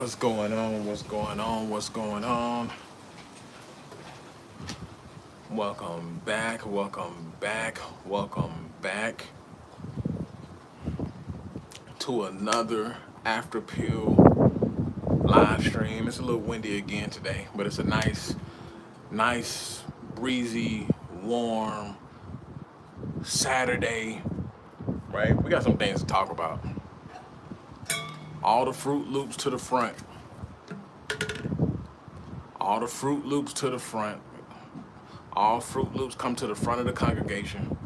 What's going on? What's going on? What's going on? Welcome back. Welcome back. Welcome back to another After Pill live stream. It's a little windy again today, but it's a nice, breezy, warm Saturday, right? We got some things to talk about. All the Fruit Loops to the front. All the Fruit Loops to the front. All Fruit Loops come to the front of the congregation.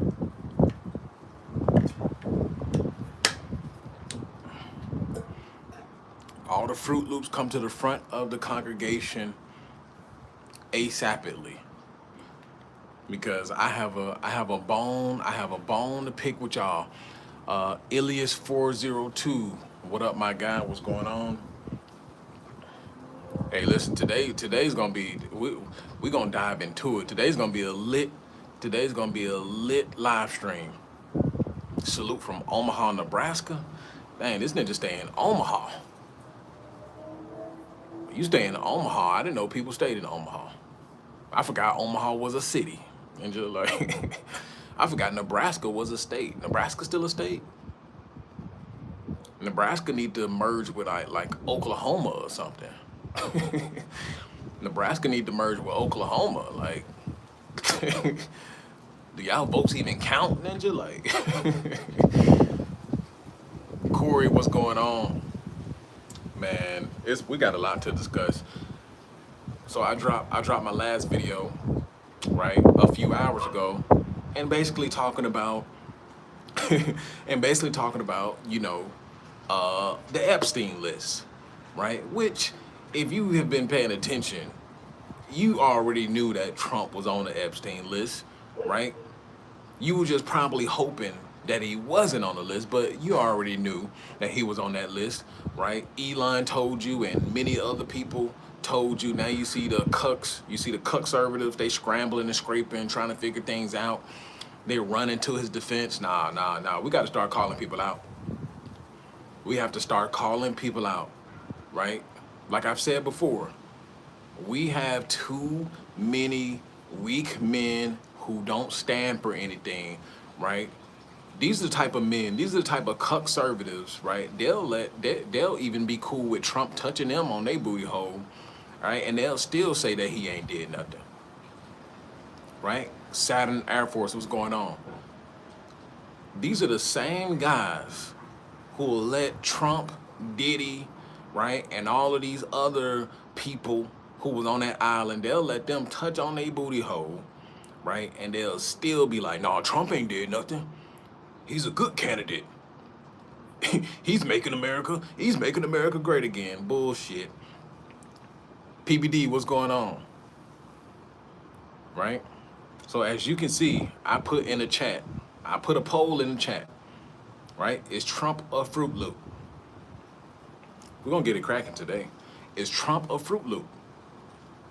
All the Fruit Loops come to the front of the congregation ASAPidly. Because I have a bone to pick with y'all. Ilias 402. What up, my guy? What's going on? Hey, listen, today's gonna be we gonna dive into it. Today's gonna be a lit live stream. Salute from Omaha, Nebraska. Dang, this nigga stay in Omaha. You stay in Omaha. I didn't know people stayed in Omaha. I forgot Omaha was a city. And just like I forgot Nebraska was a state. Nebraska still a state? Nebraska need to merge with like Oklahoma or something. Nebraska need to merge with Oklahoma. Like, do y'all votes even count, Ninja? Like, Corey, what's going on? Man, we got a lot to discuss. So I dropped my last video, right, a few hours ago, and basically talking about, the Epstein list, right? Which, if you have been paying attention, you already knew that Trump was on the Epstein list, right? You were just probably hoping that he wasn't on the list, but you already knew that he was on that list, right? Elon told you, and many other people told you. Now you see the conservatives, they scrambling and scraping, trying to figure things out. They running to his defense. Nah. We got to start calling people out. We have to start calling people out, right? Like I've said before, we have too many weak men who don't stand for anything, right? These are the type of men, these are the type of conservatives, right? They'll even be cool with Trump touching them on their booty hole, right? And they'll still say that he ain't did nothing, right? Saturn Air Force, what's going on? These are the same guys who will let Trump, Diddy, right, and all of these other people who was on that island, they'll let them touch on their booty hole, right? And they'll still be like, no, Trump ain't did nothing. He's a good candidate. he's making America great again. Bullshit. PBD, what's going on? Right? So as you can see, I put a poll in the chat, right? Is Trump a Fruit Loop? We're gonna get it cracking today. Is Trump a Fruit Loop?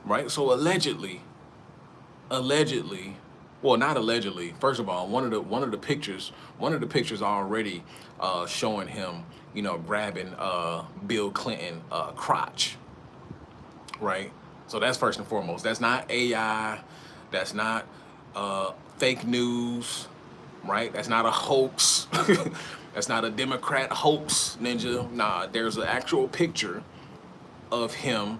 Right? So allegedly, well, not allegedly. First of all, one of the pictures already showing him, grabbing Bill Clinton crotch. Right? So that's first and foremost. That's not AI. That's not fake news. Right? That's not a hoax. That's not a Democrat hoax, Ninja. Nah, there's an actual picture of him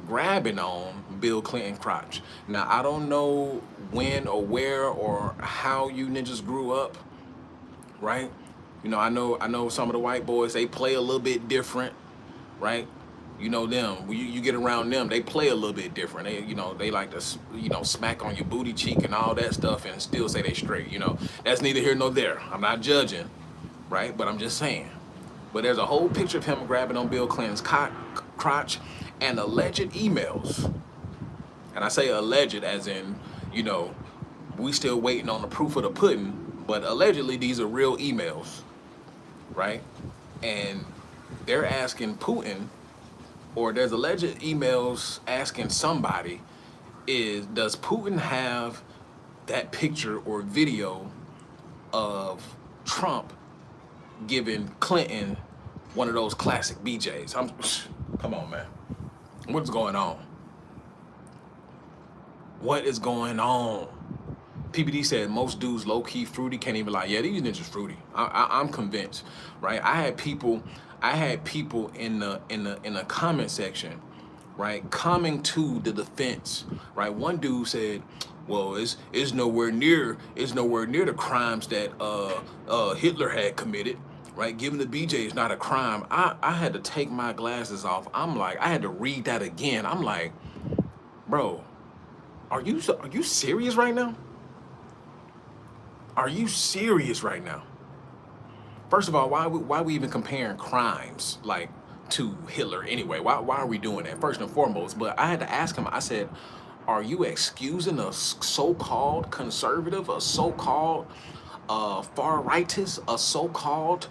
grabbing on Bill Clinton crotch. Now, I don't know when or where or how you ninjas grew up, right? I know some of the white boys, they play a little bit different, right? You know them. You get around them, they play a little bit different. They like to, smack on your booty cheek and all that stuff and still say they straight. That's neither here nor there. I'm not judging, right? But I'm just saying. But there's a whole picture of him grabbing on Bill Clinton's crotch and alleged emails. And I say alleged as in, we still waiting on the proof of the pudding, but allegedly these are real emails, right? And they're asking Putin, or there's alleged emails asking somebody, does Putin have that picture or video of Trump giving Clinton one of those classic BJs? Come on, man. What's going on? What is going on? PBD said most dudes low key fruity, can't even lie. Yeah, these niggas fruity. I'm convinced, right? I had people in the comment section, right, coming to the defense, right? One dude said, well, it's nowhere near the crimes that Hitler had committed, right? Giving the BJ is not a crime. I had to take my glasses off. I'm like, I had to read that again. I'm like, bro, are you serious right now? Are you serious right now? First of all, why we even comparing crimes like to Hitler anyway? Why are we doing that? First and foremost, but I had to ask him. I said, "Are you excusing a so-called conservative, a so-called far rightist, a so-called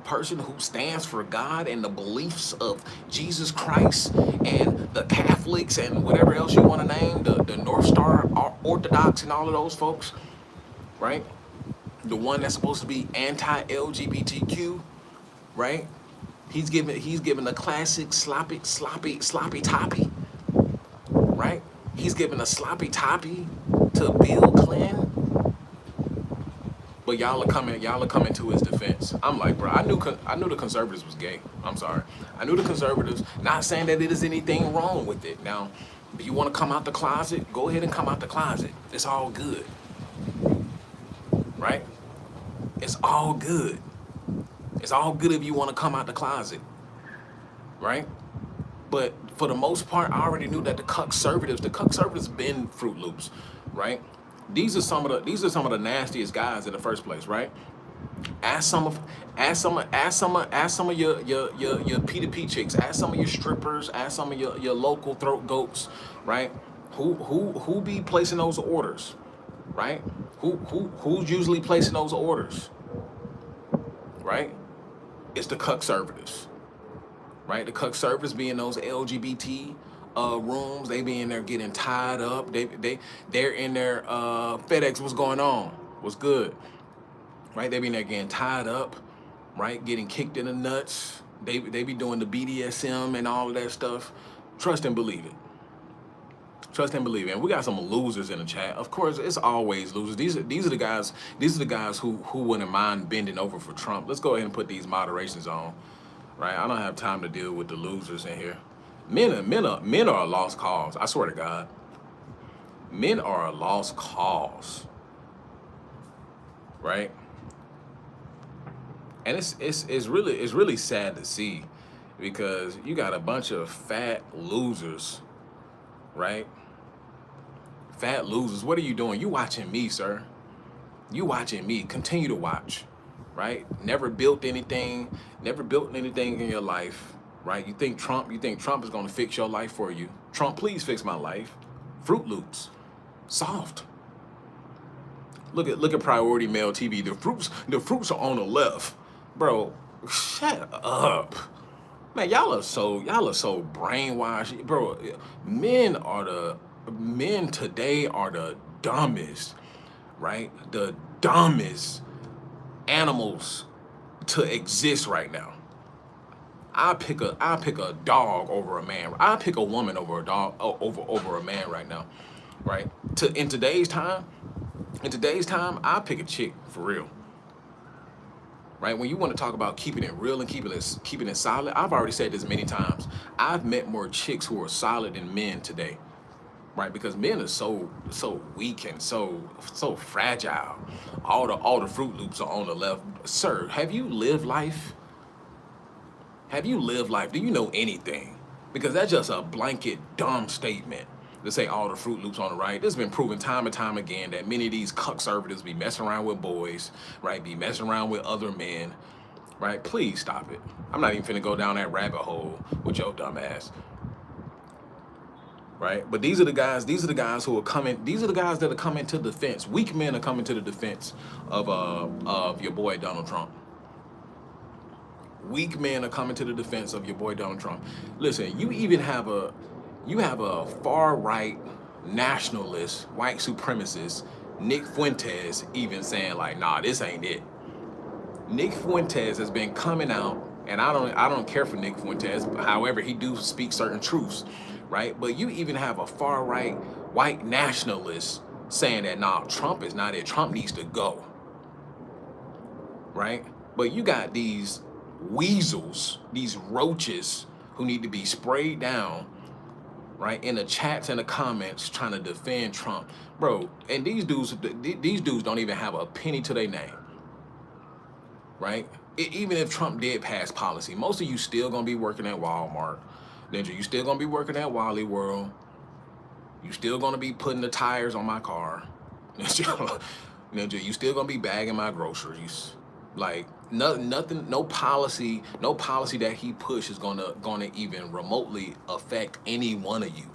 person who stands for God and the beliefs of Jesus Christ and the Catholics and whatever else you want to name, the North Star Orthodox and all of those folks, right? The one that's supposed to be anti-LGBTQ, right? He's giving a classic sloppy toppy, right? He's giving a sloppy toppy to Bill Clinton. But y'all are coming to his defense. I'm like, bro, I knew the conservatives was gay. I'm sorry. I knew the conservatives. Not saying that there is anything wrong with it. Now, if you want to come out the closet, go ahead and come out the closet. It's all good, right? It's all good. It's all good if you want to come out the closet, right? But for the most part, I already knew that the conservatives been Fruit Loops, right? These are some of the nastiest guys in the first place, right? Ask some of your P2P chicks, ask some of your strippers, ask some of your local throat goats, right? Who be placing those orders, right? Who's usually placing those orders, right? It's the conservatives, right? The conservatives be in those LGBT rooms. They be in there getting tied up. They're in there. FedEx, what's going on? What's good, right? They be in there getting tied up, right? Getting kicked in the nuts. They be doing the BDSM and all of that stuff. Trust and believe it. Trust and believe it. And we got some losers in the chat. Of course, it's always losers. These are the guys. These are the guys who wouldn't mind bending over for Trump. Let's go ahead and put these moderations on. Right? I don't have time to deal with the losers in here. Men are a lost cause. I swear to God. Men are a lost cause. Right? And it's really sad to see, because you got a bunch of fat losers, right? Fat losers. What are you doing? You watching me, sir. You watching me. Continue to watch, right? Never built anything in your life, right? You think Trump is gonna fix your life for you. Trump, please fix my life. Fruit Loops. Soft. Look at Priority Mail TV. The fruits are on the left. Bro, shut up. Man, y'all are so brainwashed. Bro, men today are the dumbest, right? The dumbest animals to exist right now. I pick a dog over a man. I pick a woman over a dog over a man right now, right? In today's time, I pick a chick for real. Right? When you want to talk about keeping it real and keeping it solid, I've already said this many times. I've met more chicks who are solid than men today. Right? Because men are so weak and so fragile. All the Fruit Loops are on the left. Sir, have you lived life? Have you lived life? Do you know anything? Because that's just a blanket dumb statement to say all the Fruit Loops on the right. This has been proven time and time again that many of these conservatives be messing around with boys, right? Be messing around with other men, right? Please stop it. I'm not even finna go down that rabbit hole with your dumb ass. Right? But these are the guys who are coming, these are the guys that are coming to the defense. Weak men are coming to the defense of your boy Donald Trump. Weak men are coming to the defense of your boy Donald Trump. Listen, you have a far right nationalist, white supremacist, Nick Fuentes, even saying like, nah, this ain't it. Nick Fuentes has been coming out And I don't care for Nick Fuentes. However, he do speak certain truths, right? But you even have a far right white nationalist saying that nah, Trump is not it. Trump needs to go, right? But you got these weasels, these roaches who need to be sprayed down, right, in the chats and the comments trying to defend Trump, bro. And these dudes don't even have a penny to their name, right? Even if Trump did pass policy, most of you still gonna be working at Walmart. Ninja, you still gonna be working at Wally World. You still gonna be putting the tires on my car. Ninja, you still gonna be bagging my groceries. Like nothing, no policy that he pushes is gonna even remotely affect any one of you.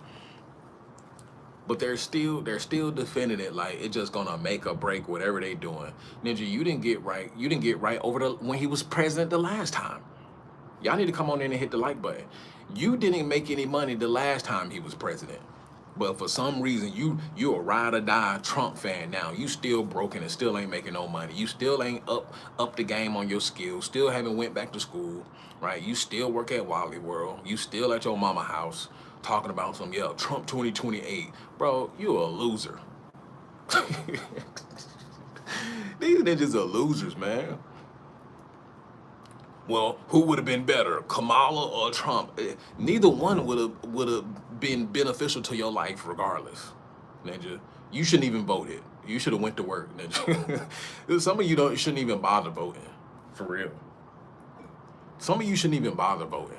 But they're still defending it like it's just gonna make or break whatever they doing. Ninja, you didn't get right over when he was president the last time. Y'all need to come on in and hit the like button. You didn't make any money the last time he was president. But for some reason, you a ride or die Trump fan now. You still broken and still ain't making no money. You still ain't up the game on your skills. Still haven't went back to school, right? You still work at Wally World. You still at your mama house talking about some Trump 2028, bro. You a loser. These ninjas are losers, man. Well, who would have been better, Kamala or Trump? Neither one would have been beneficial to your life, regardless. Ninja, you shouldn't even voted. You should have went to work, ninja. Some of you shouldn't even bother voting, for real. Some of you shouldn't even bother voting.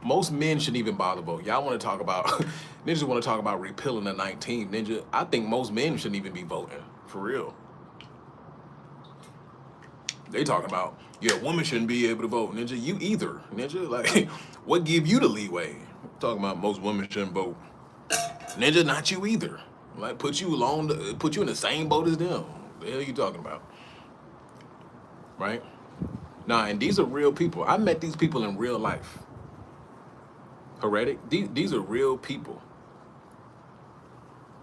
Most men shouldn't even bother voting. Y'all want to talk about ninjas want to talk about repealing the 19th, ninja. I think most men shouldn't even be voting, for real. They talking about, women shouldn't be able to vote. Ninja, you either. Ninja, like, what give you the leeway? Talking about most women shouldn't vote. Ninja, not you either. Like, put you in the same boat as them. The hell are you talking about? Right? Nah, and these are real people. I met these people in real life. Heretic, these are real people.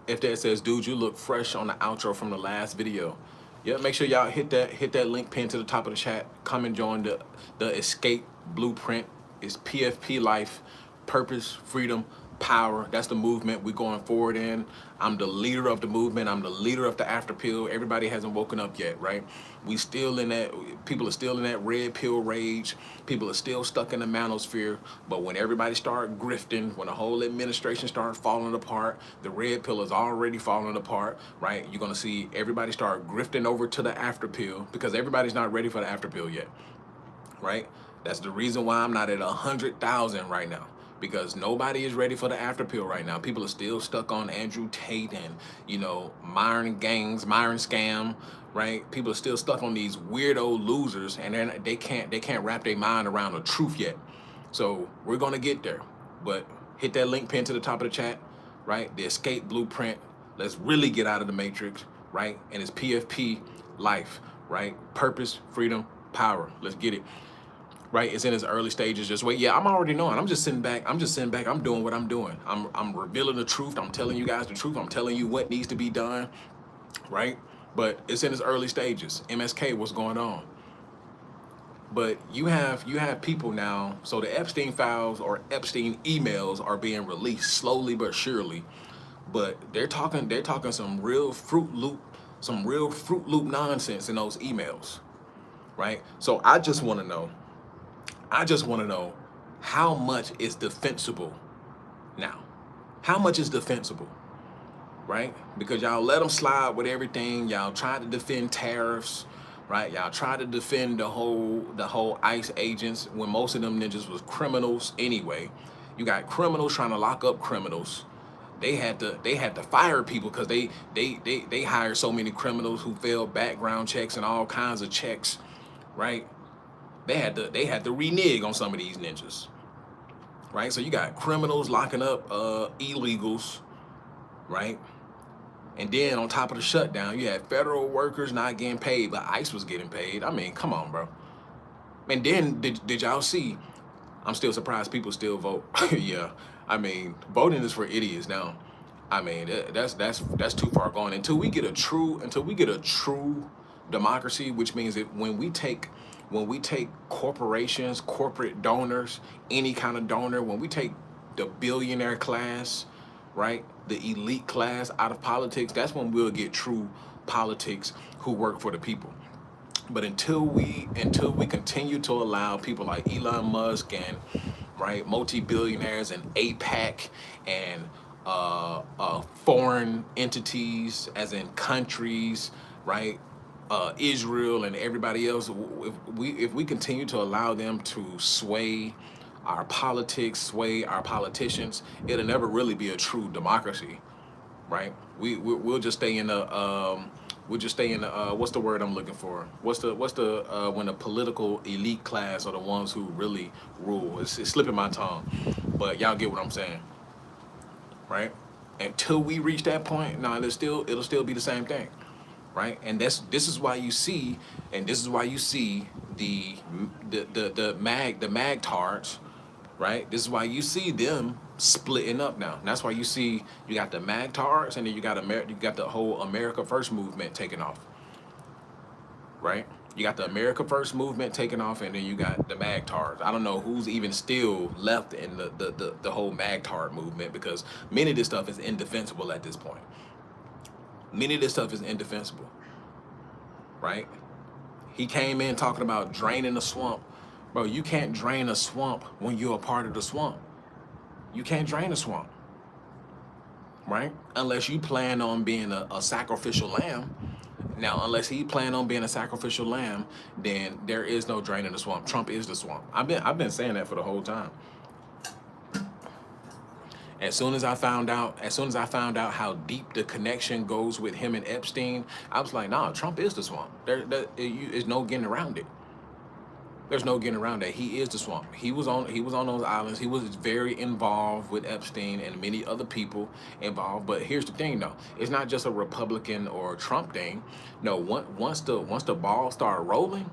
If that says, dude, you look fresh on the outro from the last video. Yeah, make sure y'all hit that link pinned to the top of the chat. Come and join the Escape Blueprint. It's PFP life, purpose, freedom, power. That's the movement we're going forward in. I'm the leader of the movement. I'm the leader of the after pill. Everybody hasn't woken up yet, right? We still in that, people are still in that red pill rage. People are still stuck in the manosphere. But when everybody start grifting, when the whole administration starts falling apart, the red pill is already falling apart, right? You're gonna see everybody start grifting over to the after pill because everybody's not ready for the after pill yet, right? That's the reason why I'm not at 100,000 right now. Because nobody is ready for the after pill right now. People are still stuck on Andrew Tate and, Myron gangs, Myron scam, right? People are still stuck on these weirdo losers, and they can't wrap their mind around the truth yet. So we're gonna get there. But hit that link pinned to the top of the chat, right? The Escape Blueprint. Let's really get out of the matrix, right? And it's PFP life, right? Purpose, freedom, power. Let's get it. Right, it's in its early stages. Just wait. Yeah, I'm already knowing. I'm just sitting back. I'm doing what I'm doing. I'm revealing the truth. I'm telling you guys the truth. I'm telling you what needs to be done. Right, but it's in its early stages. MSK, what's going on? But you have people now. So the Epstein files or Epstein emails are being released slowly but surely. But they're talking some real Fruit Loop nonsense in those emails. Right. So I just want to know how much is defensible now. How much is defensible, right? Because y'all let them slide with everything. Y'all tried to defend tariffs, right? Y'all tried to defend the whole ICE agents when most of them ninjas was criminals anyway. You got criminals trying to lock up criminals. They had to fire people because they hired so many criminals who failed background checks and all kinds of checks, right? They had to renege on some of these ninjas, right? So you got criminals locking up illegals, right? And then on top of the shutdown, you had federal workers not getting paid, but ICE was getting paid. I mean, come on, bro. And then did y'all see? I'm still surprised people still vote. Yeah, I mean, voting is for idiots now. I mean, that's too far gone. Until we get a true democracy, which means that when we take when we take corporations, corporate donors, any kind of donor, when we take the billionaire class, right, the elite class out of politics, that's when we'll get true politics who work for the people. But until we continue to allow people like Elon Musk and right multi-billionaires and APAC and foreign entities, as in countries, right, Israel and everybody else, if we continue to allow them to sway our politics, sway our politicians, it'll never really be a true democracy, right? We'll just stay in the we'll just stay in the what's the word I'm looking for? What's the when the political elite class are the ones who really rule? It's slipping my tongue, but y'all get what I'm saying, right? Until we reach that point, no, it'll still be the same thing, right? And this is why you see, and this is why you see the magtards, right? This is why you see them splitting up now. And that's why you see you got the magtards, and then you got the whole America First movement taking off, right? You got the America First movement taking off, and then you got the magtards. I don't know who's even still left in the whole magtard movement, because many of this stuff is indefensible at this point. Many of this stuff is indefensible, right? He came in talking about draining the swamp. Bro, you can't drain a swamp when you're a part of the swamp. You can't drain a swamp, right? Unless you plan on being a sacrificial lamb. Now, unless he planned on being a sacrificial lamb, then there is no draining the swamp. Trump is the swamp. I've been saying that for the whole time. As soon as I found out how deep the connection goes with him and Epstein, I was like, nah, Trump is the swamp. There's no getting around it. There's no getting around that. He is the swamp. He was on those islands. He was very involved with Epstein and many other people involved. But here's the thing, though. It's not just a Republican or Trump thing. No, once the ball start rolling,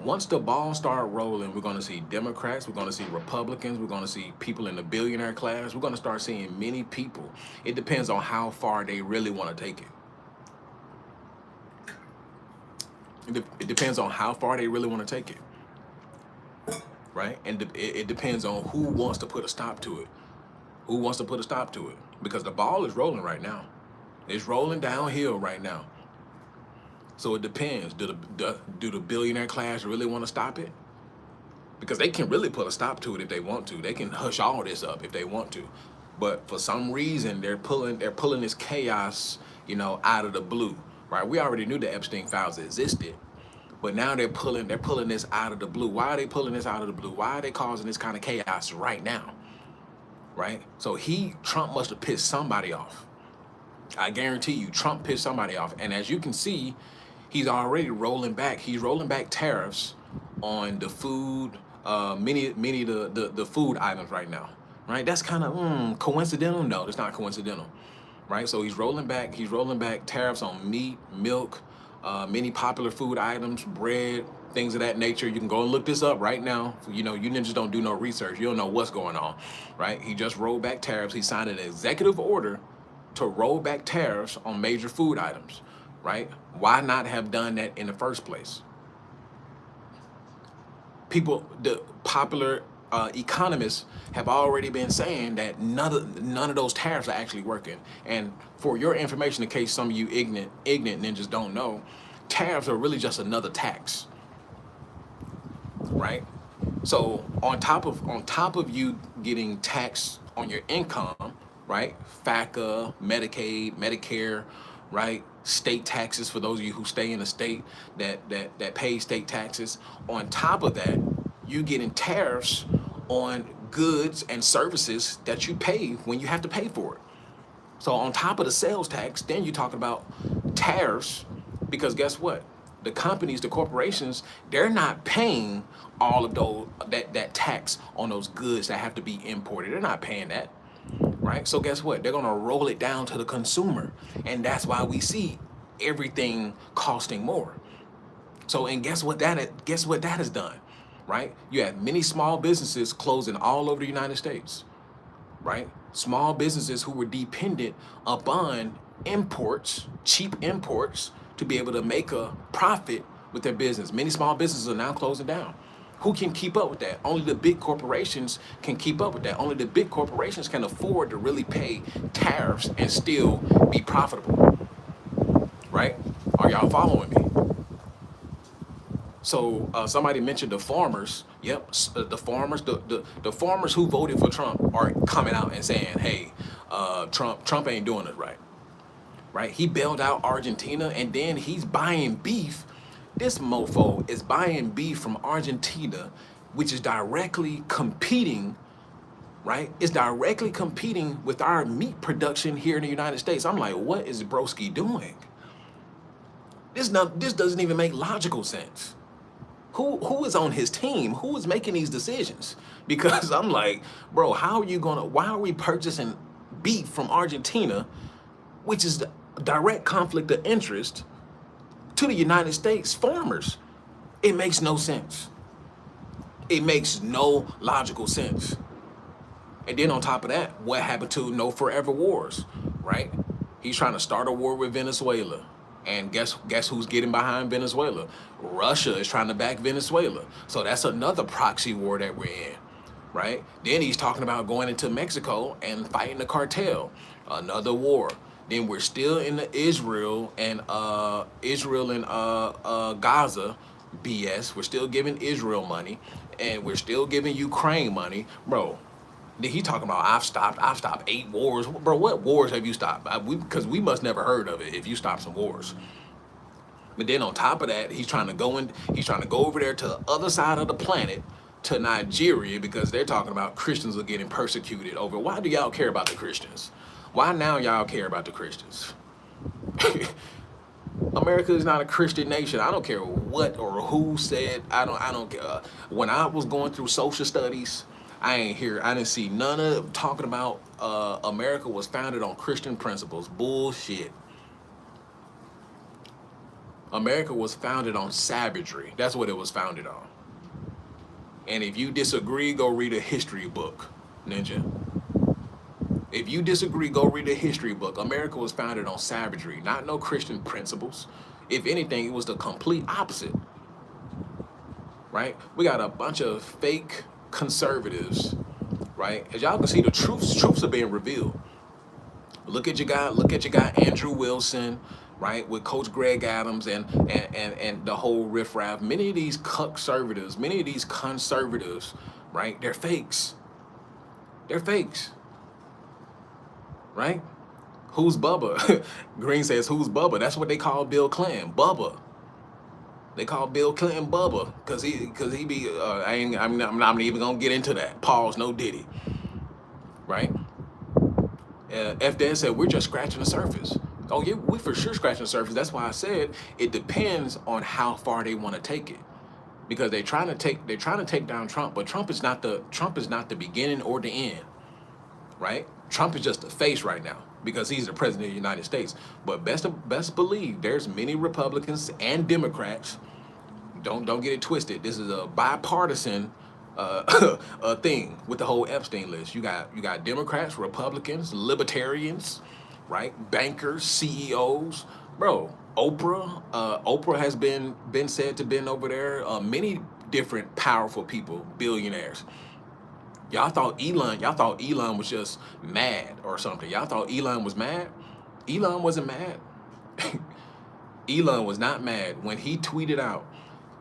we're going to see Democrats, we're going to see Republicans, we're going to see people in the billionaire class. We're going to start seeing many people. It depends on how far they really want to take it. It depends on how far they really want to take it. Right? And it depends on who wants to put a stop to it. Who wants to put a stop to it? Because the ball is rolling right now. It's rolling downhill right now. So it depends. Do the billionaire class really want to stop it? Because they can really put a stop to it if they want to. They can hush all this up if they want to. But for some reason, they're pulling this chaos, out of the blue. Right? We already knew the Epstein files existed. But now they're pulling this out of the blue. Why are they pulling this out of the blue? Why are they causing this kind of chaos right now? Right? So Trump must have pissed somebody off. I guarantee you, Trump pissed somebody off. And as you can see, he's already rolling back. He's rolling back tariffs on the food, many of the food items right now. Right? That's kind of coincidental. No, it's not coincidental. Right? So he's rolling back tariffs on meat, milk, many popular food items, bread, things of that nature. You can go and look this up right now. You ninjas don't do no research. You don't know what's going on, right? He just rolled back tariffs. He signed an executive order to roll back tariffs on major food items, right? Why not have done that in the first place? The popular economists have already been saying that none of those tariffs are actually working. And for your information, in case some of you ignorant ninjas don't know, tariffs are really just another tax, right? So on top of you getting taxed on your income, right? FACA, Medicaid, Medicare, right? State taxes for those of you who stay in a state that pay state taxes. On top of that, you getting tariffs on goods and services that you pay when you have to pay for it. So on top of the sales tax, then you're talking about tariffs, because guess what? The companies, the corporations, they're not paying all of that tax on those goods that have to be imported. They're not paying that, right? So guess what? They're gonna roll it down to the consumer, and that's why we see everything costing more. So, and guess what that has done, right? You have many small businesses closing all over the United States, right? Small businesses who were dependent upon imports, cheap imports, to be able to make a profit with their business. Many small businesses are now closing down. Who can keep up with that? Only the big corporations can keep up with that. Only the big corporations can afford to really pay tariffs and still be profitable, right? Are y'all following me? So somebody mentioned the farmers. Yep, the farmers, the farmers who voted for Trump are coming out and saying, "Hey, Trump ain't doing it right." Right? He bailed out Argentina, and then he's buying beef. This mofo is buying beef from Argentina, which is directly competing. Right? It's directly competing with our meat production here in the United States. I'm like, what is Broski doing? This doesn't even make logical sense. Who is on his team? Who is making these decisions? Because I'm like, bro, why are we purchasing beef from Argentina, which is the direct conflict of interest to the United States farmers? It makes no sense. It makes no logical sense. And then on top of that, what happened to no forever wars, right? He's trying to start a war with Venezuela. And guess who's getting behind Venezuela? Russia is trying to back Venezuela. So that's another proxy war that we're in, right? Then he's talking about going into Mexico and fighting the cartel, another war. Then we're still in the Israel and Gaza BS. We're still giving Israel money, and we're still giving Ukraine money, bro. Then he talking about I've stopped 8 wars, bro. What wars have you stopped? Because we must never heard of it if you stopped some wars. But then on top of that, he's trying to go over there to the other side of the planet, to Nigeria, because they're talking about Christians are getting persecuted over. Why do y'all care about the Christians? Why now y'all care about the Christians? America is not a Christian nation. I don't care what or who said. I don't care. When I was going through social studies, I didn't see none of them talking about America was founded on Christian principles. Bullshit. America was founded on savagery. That's what it was founded on. And if you disagree, go read a history book, ninja. If you disagree, go read a history book. America was founded on savagery, not no Christian principles. If anything, it was the complete opposite, right? We got a bunch of fake conservatives, right? As y'all can see, the truths are being revealed. Look at your guy Andrew Wilson, right, with Coach Greg Adams and the whole riffraff. Many of these conservatives, right, they're fakes. They're fakes. Right? Who's Bubba? Green says, who's Bubba? That's what they call Bill Clinton, Bubba. They call Bill Clinton Bubba because he be. I'm not even gonna get into that. Pause. No Diddy. Right? F. Dan said we're just scratching the surface. Oh yeah, we for sure scratching the surface. That's why I said it depends on how far they want to take it, because they're trying to take down Trump, but Trump is not the beginning or the end. Right? Trump is just the face right now because he's the president of the United States. But best believe there's many Republicans and Democrats. Don't get it twisted. This is a bipartisan thing with the whole Epstein list. You got Democrats, Republicans, libertarians, right? Bankers, CEOs, bro. Oprah has been said to been over there. Many different powerful people, billionaires. Y'all thought Elon was just mad or something. Y'all thought Elon was mad? Elon wasn't mad. Elon was not mad when he tweeted out.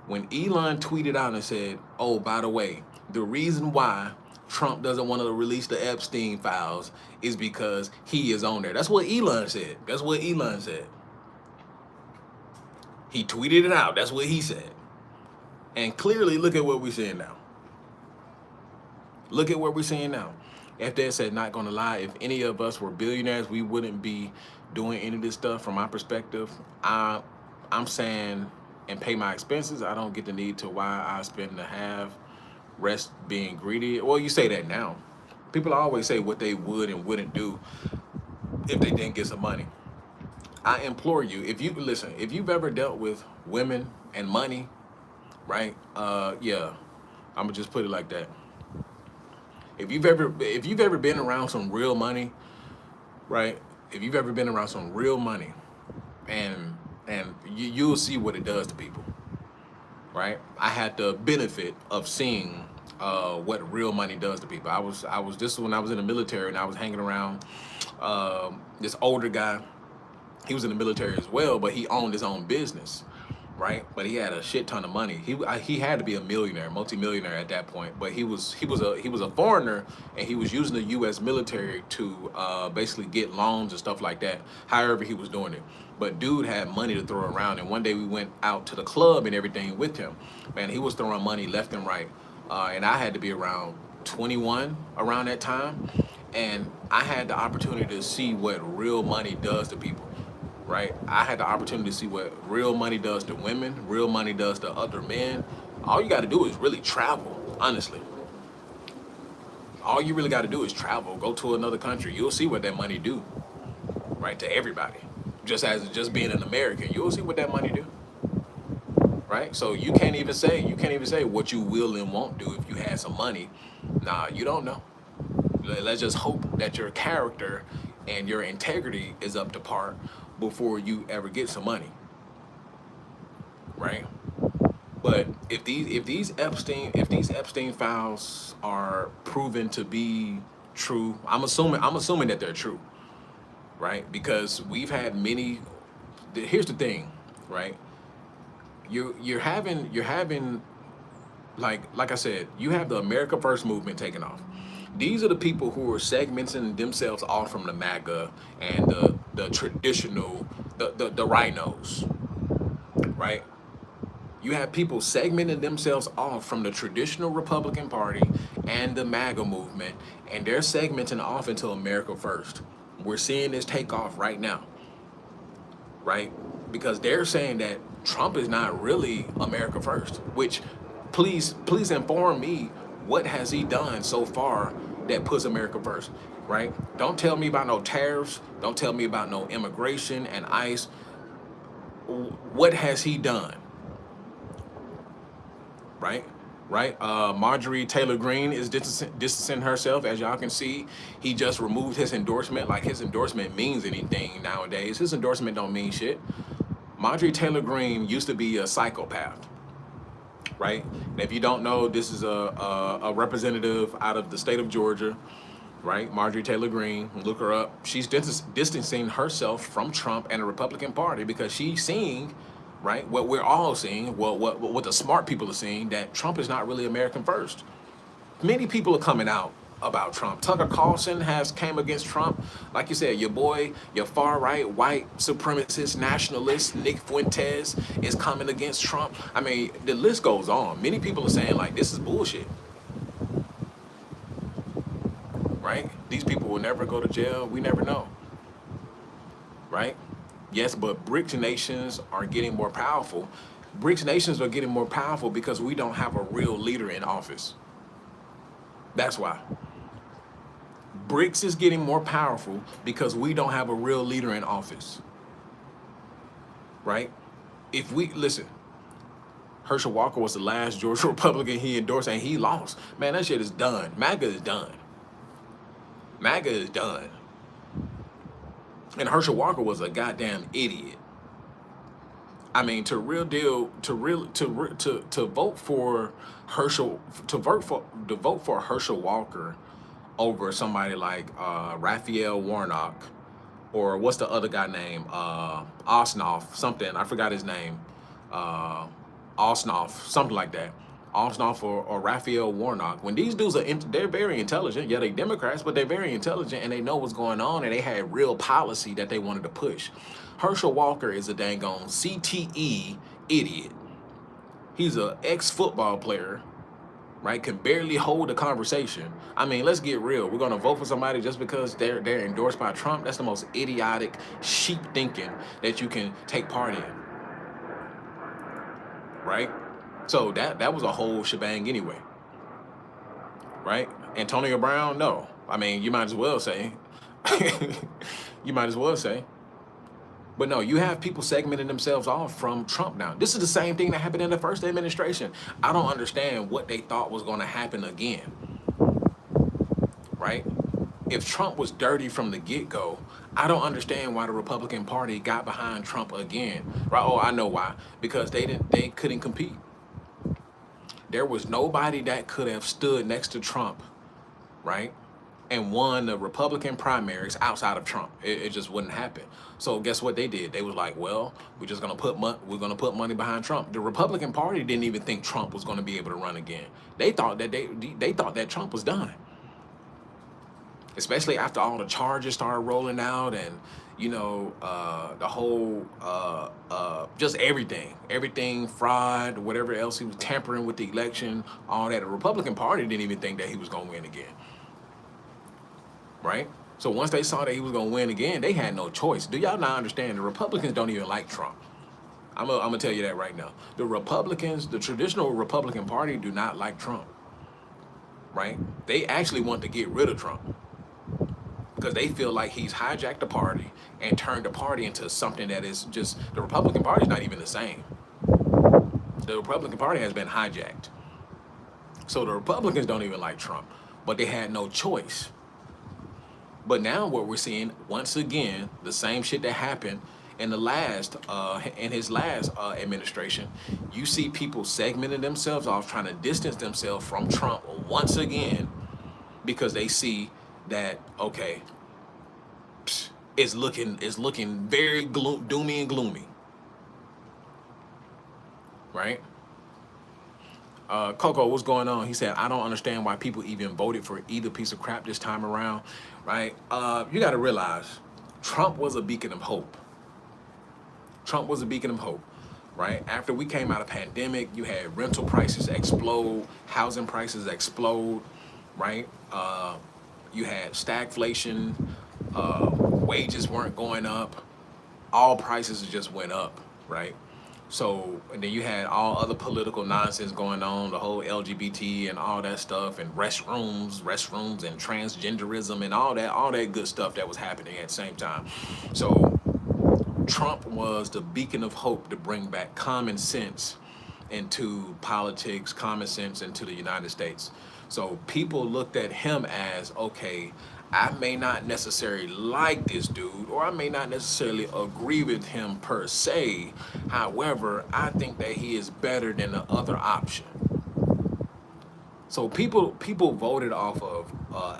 When Elon tweeted out and said, oh, by the way, the reason why Trump doesn't want to release the Epstein files is because he is on there. That's what Elon said. He tweeted it out. That's what he said. And clearly, look at what we're seeing now. Look at what we're seeing now. FDad said, not gonna lie, if any of us were billionaires, we wouldn't be doing any of this stuff. From my perspective, I'm saying, and pay my expenses, I don't get the need to why I spend the half, rest being greedy. Well, you say that now. People always say what they would and wouldn't do if they didn't get some money. I implore you, if you've ever dealt with women and money, right? Yeah, I'm gonna just put it like that. If you've ever been around some real money, right? If you've ever been around some real money, and you'll see what it does to people. right? I had the benefit of seeing what real money does to people. I was this when I was in the military and I was hanging around this older guy. He was in the military as well, but he owned his own business, right? But he had a shit ton of money. He had to be a millionaire, multimillionaire at that point. But he was a foreigner, and he was using the U.S. military to basically get loans and stuff like that. However, he was doing it. But dude had money to throw around, and one day we went out to the club and everything with him. Man, he was throwing money left and right, and I had to be around 21 around that time, and I had the opportunity to see what real money does to people, right? I had the opportunity to see what real money does to women, real money does to other men. All you got to do is really travel, honestly. All you really got to do is travel, go to another country. You'll see what that money do, right, to everybody. Just being an American, you'll see what that money do, right? So you can't even say what you will and won't do if you had some money. Nah, you don't know. Let's just hope that your character and your integrity is up to par before you ever get some money, right? But if these Epstein files are proven to be true, I'm assuming that they're true, right? Because we've had many. Here's the thing, right? You're having like I said, you have the America First movement taking off. These are the people who are segmenting themselves off from the MAGA and the traditional the rhinos, right? You have people segmenting themselves off from the traditional Republican Party and the MAGA movement, and they're segmenting off into America First. We're seeing this take off right now, right? Because they're saying that Trump is not really America First, which please inform me, what has he done so far that puts America first, right? Don't tell me about no tariffs, don't tell me about no immigration and ICE. What has he done, right? Right? Marjorie Taylor Greene is distancing herself, as y'all can see. He just removed his endorsement, like his endorsement means anything nowadays. His endorsement don't mean shit. Marjorie Taylor Greene used to be a psychopath, right? And if you don't know, this is a representative out of the state of Georgia, right? Marjorie Taylor Greene, look her up. She's distancing herself from Trump and the Republican Party because she's seeing, right, what we're all seeing, what the smart people are seeing, that Trump is not really American first. Many people are coming out about Trump. Tucker Carlson has came against Trump. Like you said, your boy, your far right white supremacist nationalist Nick Fuentes is coming against Trump. I mean, the list goes on. Many people are saying like this is bullshit, right? These people will never go to jail. We never know, right? Yes, but BRICS nations are getting more powerful. BRICS nations are getting more powerful because we don't have a real leader in office. That's why. BRICS is getting more powerful because we don't have a real leader in office, right? If we listen, Herschel Walker was the last Georgia Republican he endorsed, and he lost. Man, that shit is done. MAGA is done. MAGA is done. And Herschel Walker was a goddamn idiot. I mean, to vote for Herschel Walker over somebody like Raphael Warnock, or what's the other guy name? Osnoff, something. I forgot his name. Osnoff, something like that. Osnoff or Raphael Warnock. When these dudes they're very intelligent. Yeah, they Democrats, but they're very intelligent and they know what's going on and they had real policy that they wanted to push. Herschel Walker is a dang on CTE idiot. He's a ex-football player, right? Can barely hold a conversation. I mean, let's get real. We're gonna vote for somebody just because they're endorsed by Trump. That's the most idiotic sheep thinking that you can take part in, right? So that was a whole shebang anyway, right? Antonio Brown, no. I mean, you might as well say, you might as well say. But no, you have people segmenting themselves off from Trump now. This is the same thing that happened in the first administration. I don't understand what they thought was going to happen again, right? If Trump was dirty from the get-go, I don't understand why the Republican Party got behind Trump again, right? Oh, I know why. Because they couldn't compete. There was nobody that could have stood next to Trump, right, and won the Republican primaries outside of Trump. It just wouldn't happen. So guess what they did? They was like, well, we're gonna put money behind Trump. The Republican Party didn't even think Trump was gonna be able to run again. They thought that they thought that Trump was done, especially after all the charges started rolling out, and the whole just everything, fraud, whatever else, he was tampering with the election, all that. The Republican Party didn't even think that he was gonna win again, right? So once they saw that he was gonna win again, they had no choice. Do y'all not understand? The Republicans don't even like Trump. I'm gonna tell you that right now. The Republicans, the traditional Republican Party, do not like Trump, right? They actually want to get rid of Trump because they feel like he's hijacked the party and turned the party into something that is just, the Republican Party is not even the same. The Republican Party has been hijacked. So the Republicans don't even like Trump, but they had no choice. But now what we're seeing, once again, the same shit that happened in his last administration. You see people segmenting themselves off, trying to distance themselves from Trump once again, because they see that, okay, it's looking very doomy and gloomy, right? Coco, what's going on? He said, I don't understand why people even voted for either piece of crap this time around, right? You got to realize Trump was a beacon of hope. Trump was a beacon of hope, right? After we came out of pandemic, you had rental prices explode, housing prices explode, right? You had stagflation, wages weren't going up, all prices just went up, right? So, and then you had all other political nonsense going on, the whole LGBT and all that stuff, and restrooms and transgenderism and all that good stuff that was happening at the same time. So Trump was the beacon of hope to bring back common sense into politics, common sense into the United States. So people looked at him as, okay, I may not necessarily like this dude, or I may not necessarily agree with him per se. However, I think that he is better than the other option. So people voted off of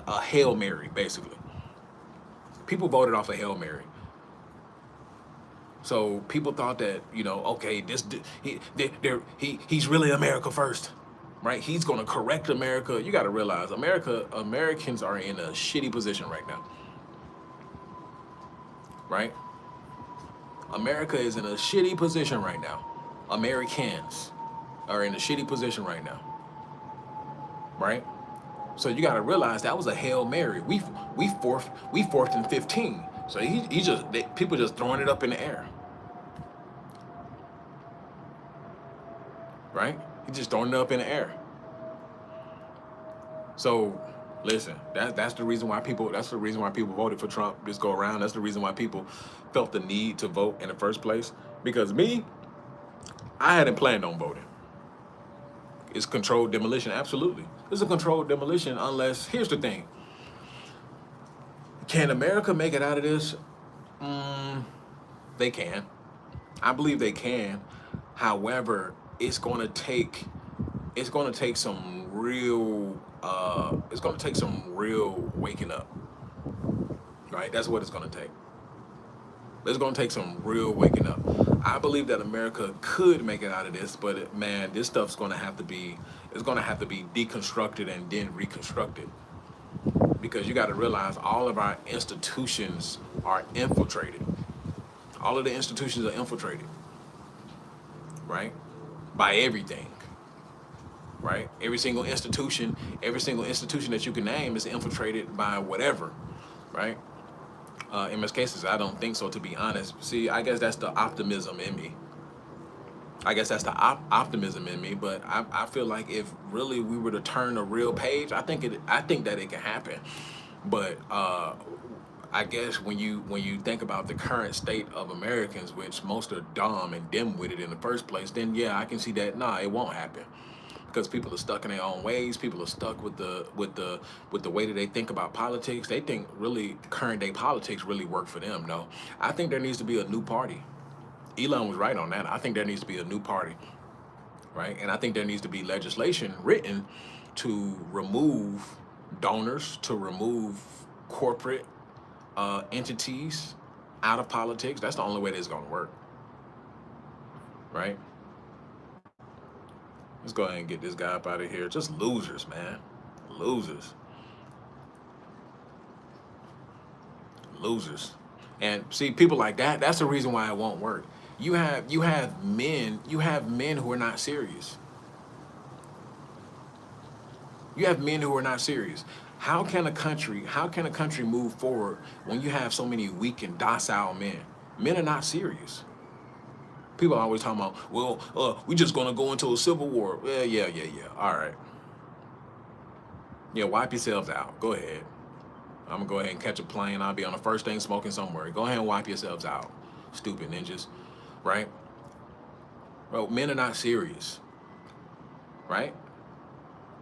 a Hail Mary, basically. People voted off a Hail Mary. So people thought that, okay, he's really America first, right? He's going to correct America. You got to realize Americans are in a shitty position right now, right? America is in a shitty position right now. Americans are in a shitty position right now, right? So you got to realize that was a Hail Mary. We fourth and 15. So people just throwing it up in the air, right? He's just throwing it up in the air. So listen, that's the reason why people voted for Trump this go around. That's the reason why people felt the need to vote in the first place. Because I hadn't planned on voting. It's controlled demolition, absolutely. It's a controlled demolition unless, here's the thing. Can America make it out of this? They can. I believe they can. However, it's going to take some real waking up, right? That's what it's going to take. It's going to take some real waking up. I believe that America could make it out of this, but man, this stuff's going to have to be deconstructed and then reconstructed. Because you got to realize all of our institutions are infiltrated. All of the institutions are infiltrated, right? By everything, right? Every single institution that you can name is infiltrated by whatever, right? In most cases, I don't think so, to be honest. See, I guess that's the optimism in me. But I feel like if really we were to turn a real page, I think that it can happen. But I guess when you think about the current state of Americans, which most are dumb and dim-witted in the first place, then yeah, I can see that it won't happen. Because people are stuck in their own ways. People are stuck with the way that they think about politics. They think really current day politics really work for them. No, I think there needs to be a new party. Elon was right on that. I think there needs to be a new party. right? And I think there needs to be legislation written to remove donors, to remove corporate entities out of politics. That's the only way this is going to work, right? Let's go ahead and get this guy up out of here. Just losers, man. Losers. Losers. And see, people like that, that's the reason why it won't work. You have men who are not serious. You have men who are not serious. How can a country move forward when you have so many weak and docile men? Men are not serious. People are always talking about, well, we just gonna go into a civil war. Yeah, yeah, yeah, yeah. All right. Yeah, wipe yourselves out. Go ahead. I'm gonna go ahead and catch a plane. I'll be on the first thing smoking somewhere. Go ahead and wipe yourselves out. Stupid ninjas, right? Bro, men are not serious, right?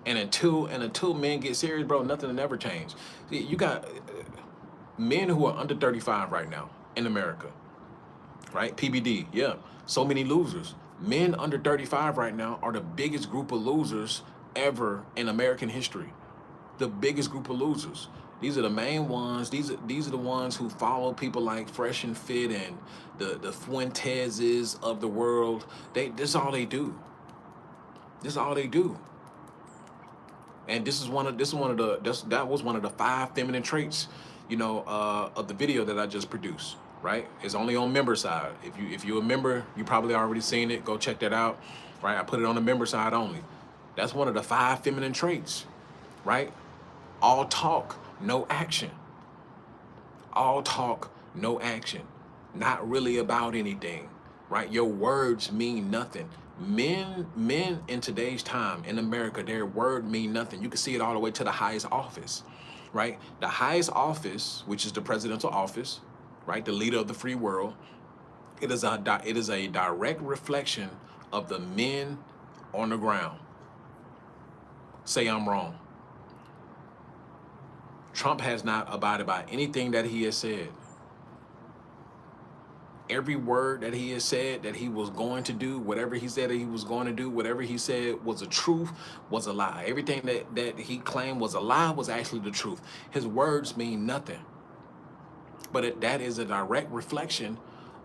And until men get serious, bro, nothing will never change. See, you got men who are under 35 right now in America, right? PBD, yeah. So many losers. Men under 35 right now are the biggest group of losers ever in American history. The biggest group of losers. These are the main ones. These are the ones who follow people like Fresh and Fit and the Fuenteses of the world. This is all they do. This is all they do. And that was one of the 5 feminine traits, of the video that I just produced. Right? It's only on member side. If you're a member, you probably already seen it. Go check that out. Right? I put it on the member side only. That's one of the 5 feminine traits. Right? All talk, no action. All talk, no action. Not really about anything, right? Your words mean nothing. Men in today's time in America, their word mean nothing. You can see it all the way to the highest office, right? The highest office, which is the presidential office, right? The leader of the free world. It is a direct reflection of the men on the ground. Say I'm wrong. Trump has not abided by anything that he has said. Every word that he has said that he was going to do, whatever he said that he was going to do, whatever he said was a truth, was a lie. Everything that he claimed was a lie was actually the truth. His words mean nothing. But that is a direct reflection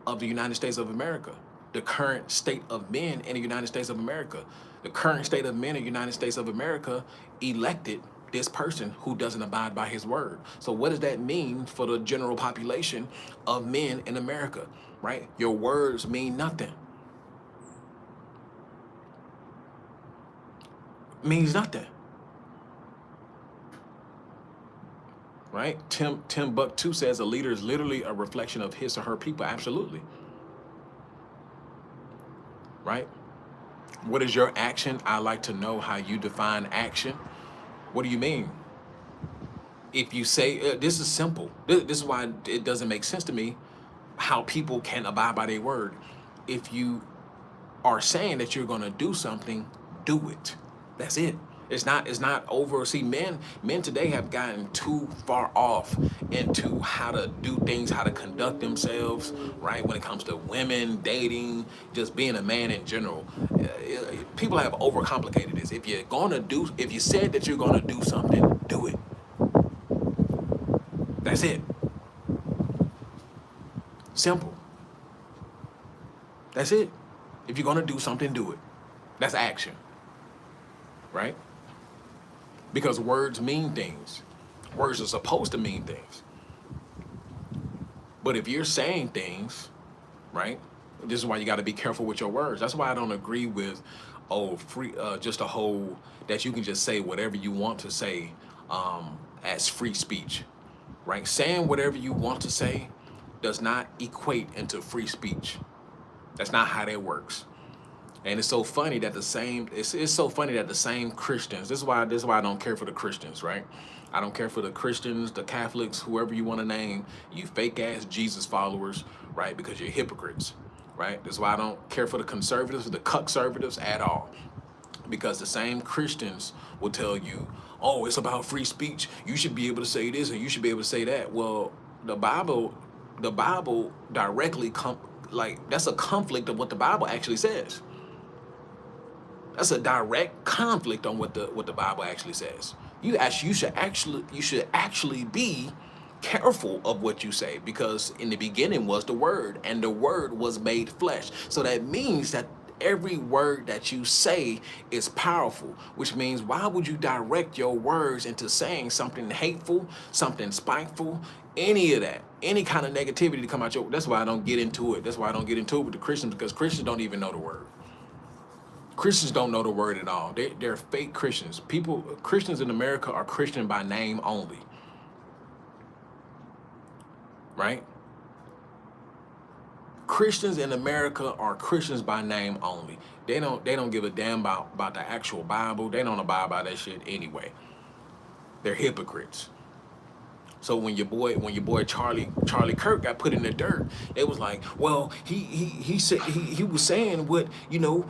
of the United States of America, the current state of men in the United States of America. The current state of men in the United States of America elected this person who doesn't abide by his word. So what does that mean for the general population of men in America, right? Your words mean nothing. Means nothing. Right? Tim Buck 2 says a leader is literally a reflection of his or her people. Absolutely. Right? What is your action? I like to know how you define action. What do you mean? If you say, this is simple. This is why it doesn't make sense to me how people can abide by their word. If you are saying that you're going to do something, do it. That's it. It's not over. See, men today have gotten too far off into how to do things, how to conduct themselves, right? When it comes to women, dating, just being a man in general. People have overcomplicated this. If you said that you're gonna do something, do it. That's it. Simple. That's it. If you're gonna do something, do it. That's action. Right? Because words mean things. Words are supposed to mean things. But if you're saying things, right? This is why you got to be careful with your words. That's why I don't agree with, just a whole that you can just say whatever you want to say as free speech, right? Saying whatever you want to say does not equate into free speech. That's not how that works. And it's so funny that the same Christians. This is why I don't care for the Christians, right? I don't care for the Christians, the Catholics, whoever you want to name, you fake ass Jesus followers, right? Because you're hypocrites, right? That's why I don't care for the conservatives, the cuck-servatives at all. Because the same Christians will tell you, oh, it's about free speech. You should be able to say this and you should be able to say that. Well, the Bible directly that's a conflict of what the Bible actually says. That's a direct conflict on what the Bible actually says. You should actually be careful of what you say, because in the beginning was the Word, and the Word was made flesh. So that means that every word that you say is powerful, which means why would you direct your words into saying something hateful, something spiteful, any of that, any kind of negativity to come out your. That's why I don't get into it. That's why I don't get into it with the Christians, because Christians don't even know the Word. Christians don't know the Word at all. They're fake Christians. Christians in America are Christian by name only, right? Christians in America are Christians by name only. They don't give a damn about the actual Bible. They don't abide by that shit anyway. They're hypocrites. So when your boy Charlie Kirk got put in the dirt, they was like, well, he said he was saying what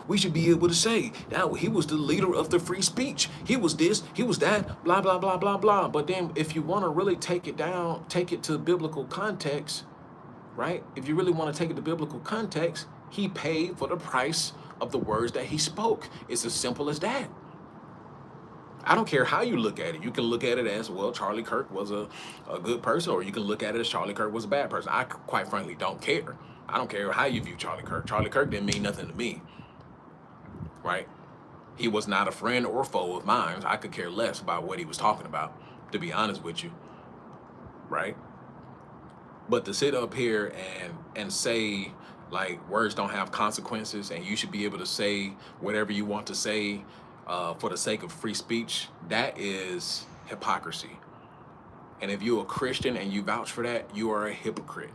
we should be able to say. Now he was the leader of the free speech. He was this, he was that, blah blah blah blah blah. But then if you want to really take it to biblical context, right? If you really want to take it to biblical context, he paid for the price of the words that he spoke. It's as simple as that. I don't care how you look at it. You can look at it as, well, Charlie Kirk was a good person, or you can look at it as Charlie Kirk was a bad person. I quite frankly don't care. I don't care how you view Charlie Kirk. Charlie Kirk didn't mean nothing to me, right? He was not a friend or foe of mine. I could care less about what he was talking about, to be honest with you, right? But to sit up here and say, like, words don't have consequences and you should be able to say whatever you want to say for the sake of free speech, that is hypocrisy. And if you're a Christian and you vouch for that, you are a hypocrite.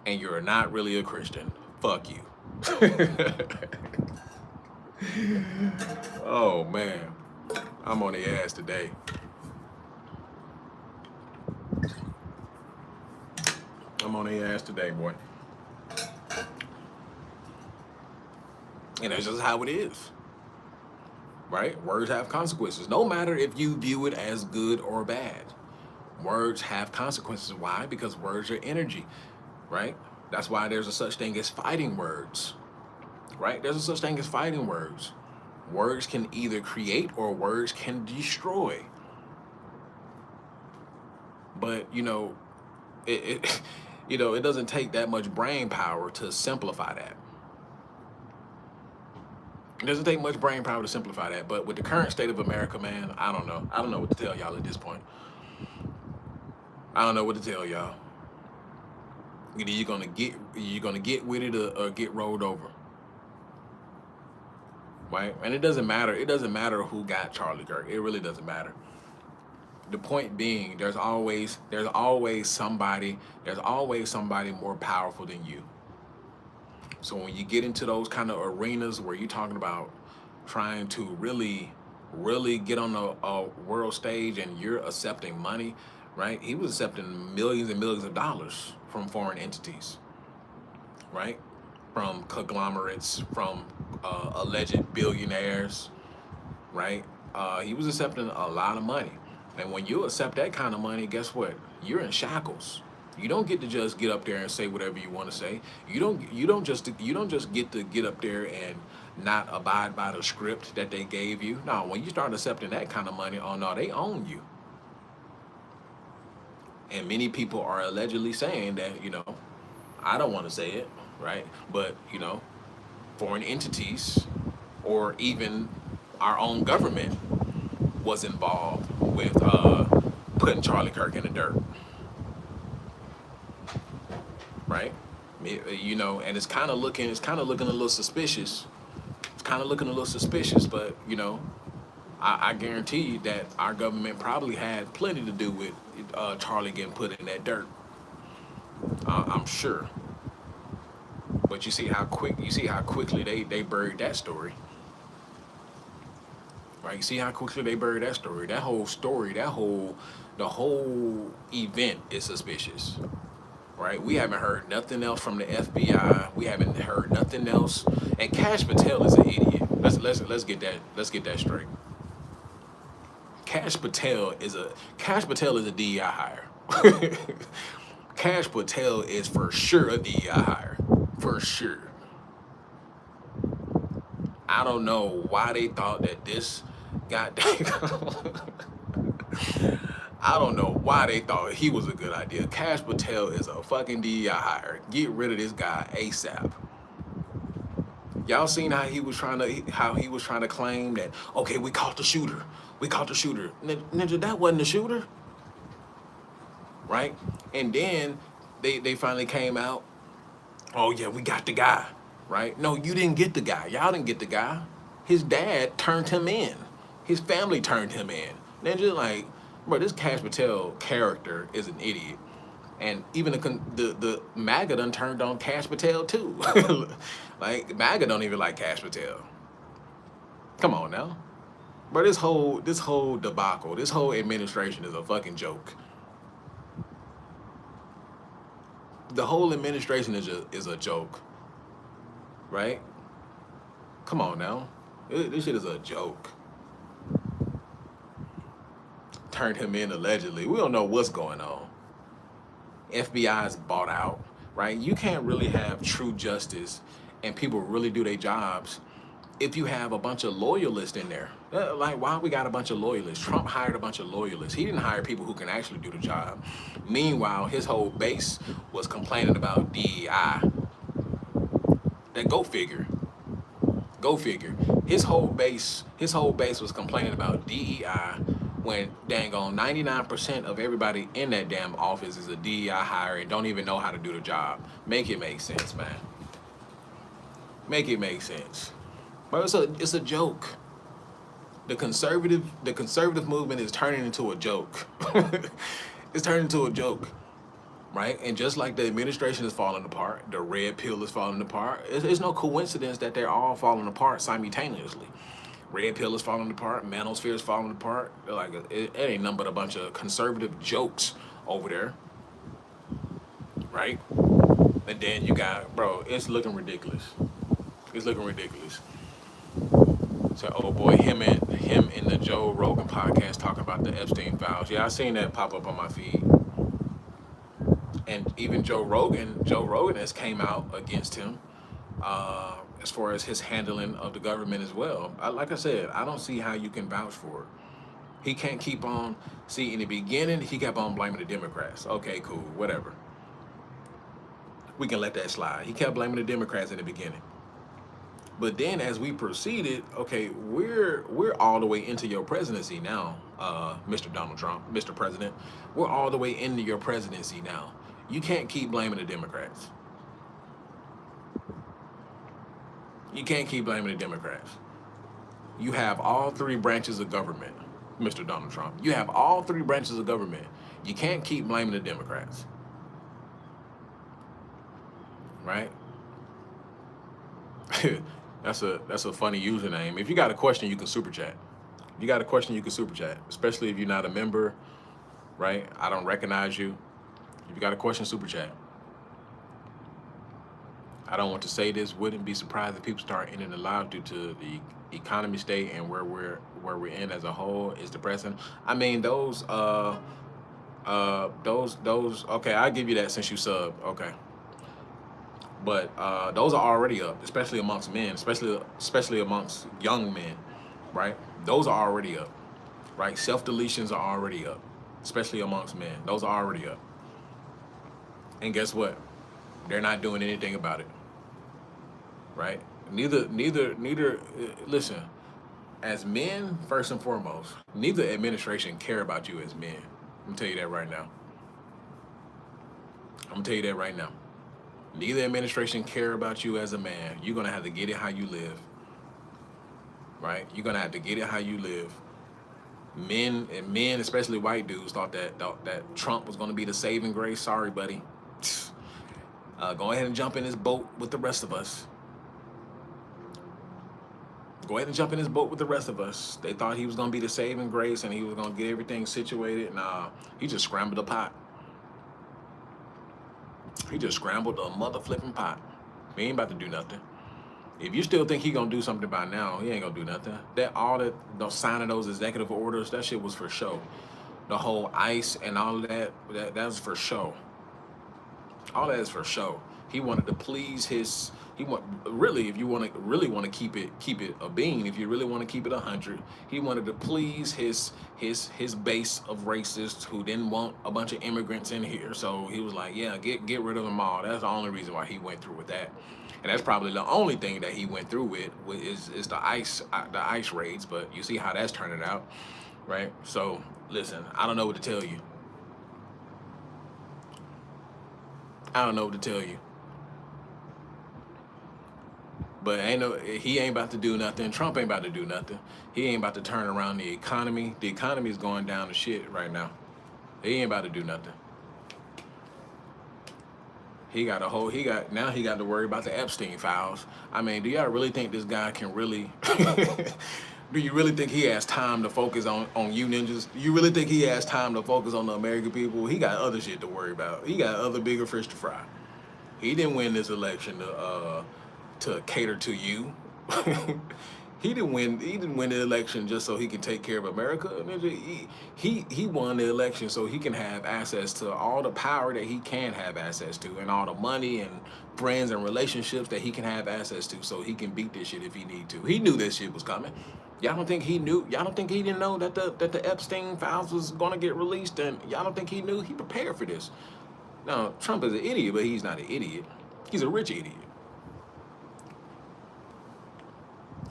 And you're not really a Christian. Fuck you. Oh, man. I'm on the ass today. I'm on the ass today, boy. And that's just how it is. Right? Words have consequences. No matter if you view it as good or bad. Words have consequences. Why? Because words are energy. Right? That's why there's a such thing as fighting words. Right? There's a such thing as fighting words. Words can either create or words can destroy. But, it it doesn't take that much brain power to simplify that. It doesn't take much brain power to simplify that. But with the current state of America, man, I don't know. I don't know what to tell y'all at this point. I don't know what to tell y'all. Either you're gonna get with it or get rolled over. Right? And it doesn't matter. It doesn't matter who got Charlie Kirk. It really doesn't matter. The point being, there's always somebody more powerful than you. So when you get into those kind of arenas where you're talking about trying to really get on a world stage and you're accepting money, right? He was accepting millions and millions of dollars from foreign entities, right? From conglomerates, from alleged billionaires, right? He was accepting a lot of money. And when you accept that kind of money, guess what? You're in shackles. You don't get to just get up there and say whatever you want to say. You don't just get to get up there and not abide by the script that they gave you. No, when you start accepting that kind of money, oh no, they own you. And many people are allegedly saying that, I don't want to say it, right? But, foreign entities or even our own government was involved with putting Charlie Kirk in the dirt. Right? And it's kind of looking a little suspicious. It's kind of looking a little suspicious, but I guarantee you that our government probably had plenty to do with Charlie getting put in that dirt. I'm sure. But you see how quickly they buried that story. Right? You see how quickly they buried that story. That whole story, the whole event is suspicious. Right? We haven't heard nothing else from the FBI. We haven't heard nothing else. And Cash Patel is an idiot. Let's get that straight. Cash Patel is a DEI hire. Cash Patel is for sure a DEI hire. For sure. I don't know why they thought that this goddamn. I don't know why they thought he was a good idea. Cash Patel is a fucking DEI hire. Get rid of this guy ASAP. Y'all seen how he was trying to claim that, okay, we caught the shooter. We caught the shooter. Ninja, that wasn't the shooter. Right? And then they finally came out, oh yeah, we got the guy. Right? No, you didn't get the guy. Y'all didn't get the guy. His dad turned him in. His family turned him in. Ninja, like, bro, this Cash Patel character is an idiot. And even the MAGA done turned on Cash Patel too. Like, MAGA don't even like Cash Patel. Come on now. But this whole debacle, this whole administration is a fucking joke. The whole administration is a joke. Right? Come on now. This shit is a joke. Turned him in allegedly. We don't know what's going on. FBI is bought out, right? You can't really have true justice and people really do their jobs if you have a bunch of loyalists in there. Like, why we got a bunch of loyalists? Trump hired a bunch of loyalists. He didn't hire people who can actually do the job. Meanwhile, his whole base was complaining about DEI. That go figure. Go figure. His whole base was complaining about DEI when dang on 99% of everybody in that damn office is a DEI hire and don't even know how to do the job. Make it make sense, man. Make it make sense. But it's a joke. The conservative movement is turning into a joke. It's turning into a joke. Right? And just like the administration is falling apart, the red pill is falling apart, it's no coincidence that they're all falling apart simultaneously. Red pill is falling apart, manosphere is falling apart. Like, it ain't nothing but a bunch of conservative jokes over there. Right? And then you got, bro, it's looking ridiculous. It's looking ridiculous. So, oh boy, him in the Joe Rogan podcast talking about the Epstein files. Yeah, I seen that pop up on my feed. And even Joe Rogan has came out against him as far as his handling of the government as well. Like I said, I don't see how you can vouch for it. He can't keep on. See, in the beginning, he kept on blaming the Democrats. Okay, cool, whatever. We can let that slide. He kept blaming the Democrats in the beginning. But then as we proceeded, okay, we're all the way into your presidency now, Mr. Donald Trump, Mr. President. We're all the way into your presidency now. You can't keep blaming the Democrats. You can't keep blaming the Democrats. You have all three branches of government, Mr. Donald Trump. You have all three branches of government. You can't keep blaming the Democrats. Right? That's a funny username. If you got a question, you can super chat. If you got a question, you can super chat, especially if you're not a member, right? I don't recognize you. If you got a question, super chat. I don't want to say this. Wouldn't be surprised if people start ending the live due to the economy state and where we're in as a whole is depressing. I mean, those. Okay, I'll give you that since you sub. Okay. But those are already up, especially amongst men, especially amongst young men, right? Those are already up, right? Self-deletions are already up, especially amongst men. Those are already up. And guess what? They're not doing anything about it, right? Neither. Listen, as men, first and foremost, neither administration care about you as men. I'm gonna tell you that right now. Neither administration care about you as a man. You're gonna have to get it how you live, right? You're gonna have to get it how you live. Men, especially white dudes, thought that Trump was gonna be the saving grace. Sorry, buddy. Go ahead and jump in this boat with the rest of us. Go ahead and jump in this boat with the rest of us. They thought he was gonna be the saving grace and he was gonna get everything situated. Nah, he just scrambled the pot. He just scrambled a mother flipping pot. He ain't about to do nothing. If you still think he gonna do something by now, he ain't gonna do nothing. Those signing those executive orders, that shit was for show. The whole ICE and all of that was for show. All that is for show. He wanted to please his. He want really, if you want to keep it a bean. If you really want to keep it 100, he wanted to please his base of racists who didn't want a bunch of immigrants in here. So he was like, yeah, get rid of them all. That's the only reason why he went through with that. And that's probably the only thing that he went through with is the ICE raids. But you see how that's turning out, right? So listen, I don't know what to tell you. I don't know what to tell you. But he ain't about to do nothing. Trump ain't about to do nothing. He ain't about to turn around the economy. The economy is going down to shit right now. He ain't about to do nothing. He got to worry about the Epstein files. I mean, do y'all really think this guy can really do you really think he has time to focus on you ninjas? You really think he has time to focus on the American people? He got other shit to worry about. He got other bigger fish to fry. He didn't win this election to cater to you. He didn't win the election just so he can take care of America. He won the election so he can have access to all the power that he can have access to, and all the money and friends and relationships that he can have access to, so he can beat this shit if he need to. He knew this shit was coming. Y'all don't think he knew? Y'all don't think he didn't know that the Epstein files was gonna get released? And y'all don't think he knew? He prepared for this. Now, Trump is an idiot, but he's not an idiot. He's a rich idiot.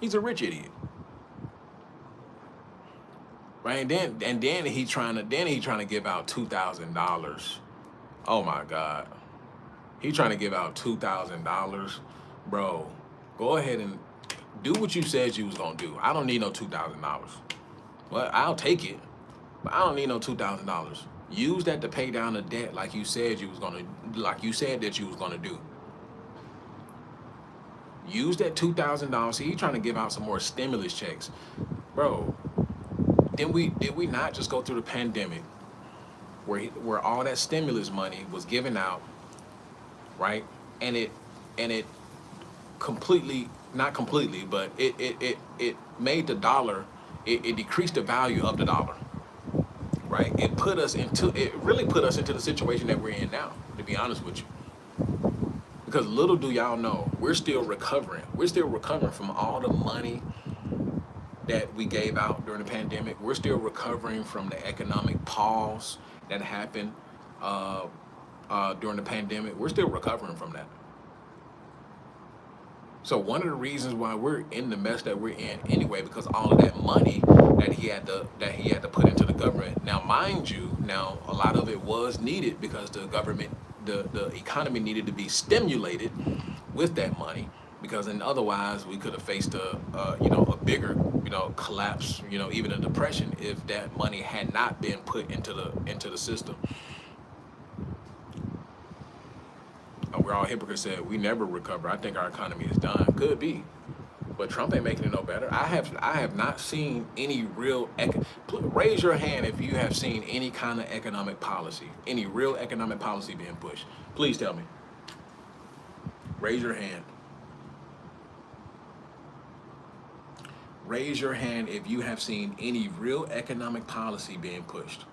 He's a rich idiot. Right? And then he trying to give out $2,000. Oh my God. He trying to give out $2,000. Bro, go ahead and do what you said you was gonna do. I don't need no $2,000. Well, I'll take it, but I don't need no $2,000. Use that to pay down the debt like you said that you was gonna do. Use that $2,000. See, he trying to give out some more stimulus checks, bro. Did we not just go through the pandemic where all that stimulus money was given out, right? And it completely, not completely, but it made the dollar. It decreased the value of the dollar, right? It really put us into the situation that we're in now, to be honest with you. Because little do y'all know, we're still recovering. We're still recovering from all the money that we gave out during the pandemic. We're still recovering from the economic pause that happened during the pandemic. We're still recovering from that. So one of the reasons why we're in the mess that we're in anyway, because all of that money that he had to put into the government. Now, mind you, a lot of it was needed because the government, the economy needed to be stimulated with that money, because otherwise we could have faced a bigger collapse, even a depression, if that money had not been put into the system. We're all hypocrites said we never recover. I think our economy is done. Could be, but Trump ain't making it no better. I have not seen any real. Raise your hand if you have seen any kind of economic policy, any real economic policy being pushed. Please tell me. Raise your hand. Raise your hand if you have seen any real economic policy being pushed.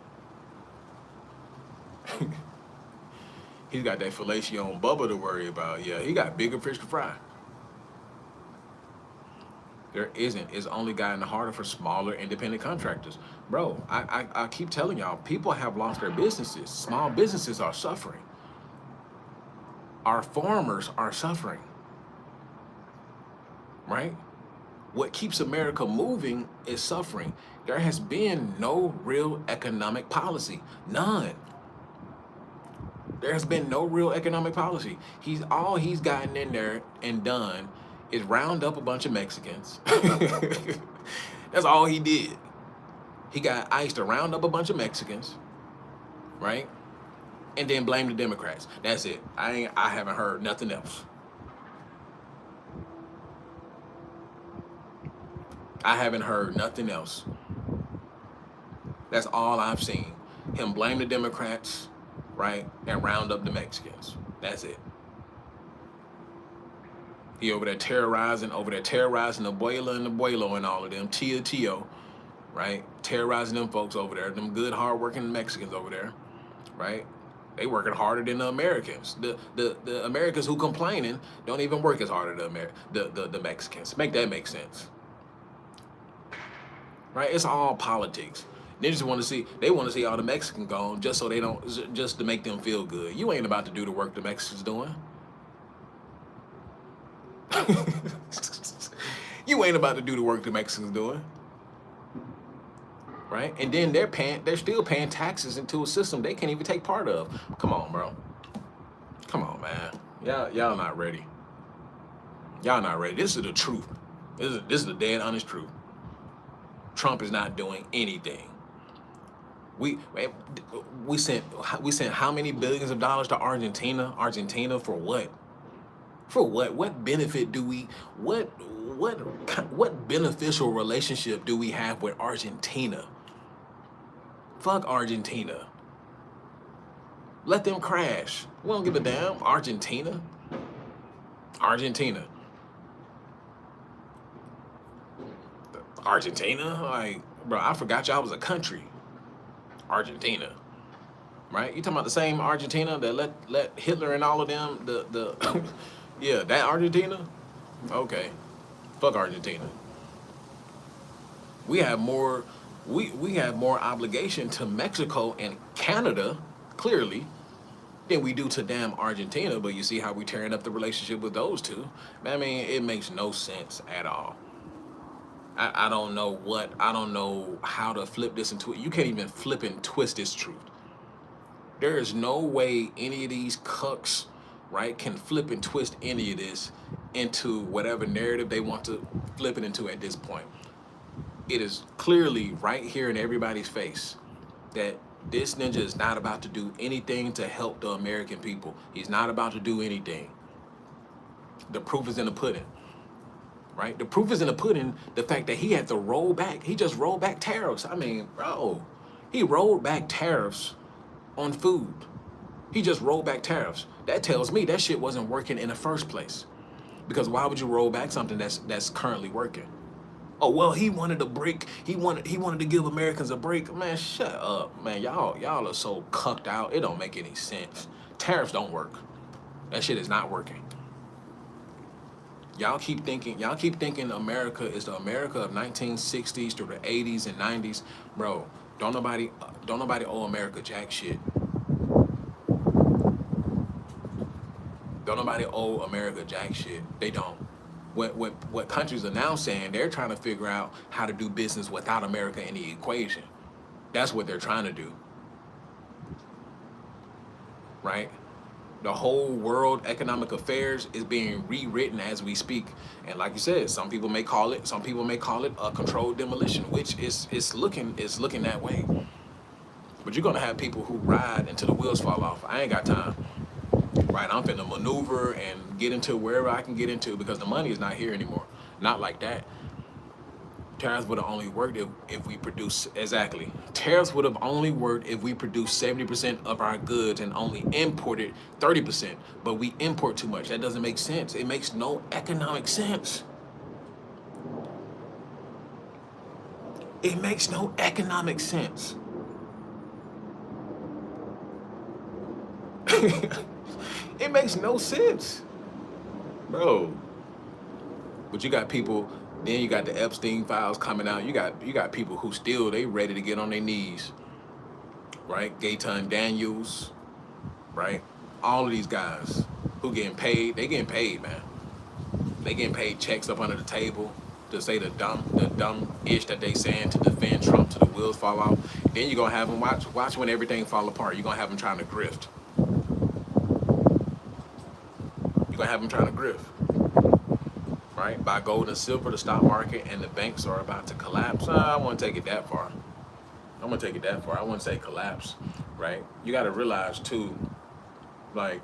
He's got that fellatio Bubba to worry about. Yeah, he got bigger fish to fry. There isn't. It's only gotten harder for smaller independent contractors. Bro, I keep telling y'all, people have lost their businesses. Small businesses are suffering. Our farmers are suffering. Right? What keeps America moving is suffering. There has been no real economic policy. None. There has been no real economic policy. All he's gotten in there and done is round up a bunch of Mexicans. That's all he did. He got ICE to round up a bunch of Mexicans, right? And then blame the Democrats. That's it. I haven't heard nothing else. I haven't heard nothing else. That's all I've seen. Him blame the Democrats, right, and round up the Mexicans. That's it. He over there terrorizing the Abuela and the Abuelo and all of them, Tio, right? Terrorizing them folks over there, them good, hardworking Mexicans over there, right? They working harder than the Americans. The Americans who complaining don't even work as hard as the Mexicans. Make that make sense, right? It's all politics. They just want to see all the Mexicans gone just so they don't just to make them feel good. You ain't about to do the work the Mexicans doing. You ain't about to do the work the Mexicans doing, right? And then they're still paying taxes into a system they can't even take part of. Come on, bro. Come on, man. Y'all not ready. Y'all not ready. This is the truth. This is the dead honest truth. Trump is not doing anything. We sent how many billions of dollars to Argentina? Argentina for what? For what? What benefit do we what beneficial relationship do we have with Argentina? Fuck Argentina. Let them crash. We don't give a damn. Argentina. Argentina. Like, bro, I forgot y'all was a country. Argentina. Right? You talking about the same Argentina that let Hitler and all of them the yeah, that Argentina? Okay. Fuck Argentina. We have more we have more obligation to Mexico and Canada, clearly, than we do to damn Argentina, but you see how we tearing up the relationship with those two. I mean, it makes no sense at all. I don't know how to flip this into it. You can't even flip and twist this truth. There is no way any of these cucks, right, can flip and twist any of this into whatever narrative they want to flip it into at this point. It is clearly right here in everybody's face that this ninja is not about to do anything to help the American people. He's not about to do anything. The proof is in the pudding, right? The proof is in the pudding, the fact that he had to roll back. He just rolled back tariffs. I mean, bro, he rolled back tariffs on food. He just rolled back tariffs. That tells me that shit wasn't working in the first place. Because why would you roll back something that's currently working? Oh well, he wanted a break. He wanted to give Americans a break. Man, shut up, man. Y'all are so cucked out. It don't make any sense. Tariffs don't work. That shit is not working. Y'all keep thinking America is the America of 1960s through the 80s and 90s, bro. Don't nobody owe America jack shit. Don't nobody owe America jack shit. They don't. What countries are now saying, they're trying to figure out how to do business without America in the equation. That's what they're trying to do. Right? The whole world economic affairs is being rewritten as we speak. And like you said, some people may call it a controlled demolition, which is looking that way. But you're gonna have people who ride until the wheels fall off. I ain't got time. Right, I'm finna maneuver and get into wherever I can get into because the money is not here anymore. Not like that. Tariffs would have only worked if we produce, exactly. Tariffs would have only worked if we produced 70% of our goods and only imported 30%. But we import too much. That doesn't make sense. It makes no economic sense. It makes no economic sense. It makes no sense, bro. But you got people, then you got the Epstein files coming out. You got people who still, they ready to get on their knees, right? Gaetan Daniels, right? All of these guys who getting paid, they getting paid, man. They getting paid checks up under the table to say the dumb ish that they saying to defend Trump till the wheels fall off. Then you're gonna have them watch when everything fall apart. You're gonna have them trying to grift. You're gonna have them trying to grift, right? Buy gold and silver, the stock market and the banks are about to collapse. I won't take it that far. I wouldn't say collapse, right? You got to realize too, like,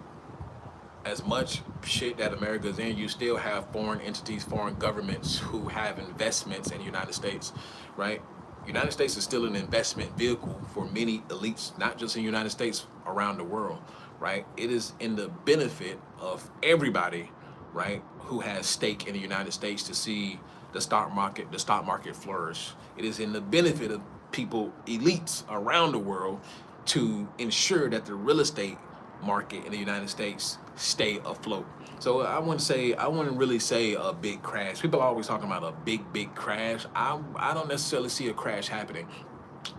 as much shit that America's in, you still have foreign entities, foreign governments who have investments in the United States, right? United States is still an investment vehicle for many elites, not just in the United States, around the world, right? It is in the benefit of everybody, right, who has stake in the United States to see the stock market flourish. It is in the benefit of people, elites around the world, to ensure that the real estate market in the United States stay afloat. So I wouldn't really say a big crash. People are always talking about a big crash. I don't necessarily see a crash happening.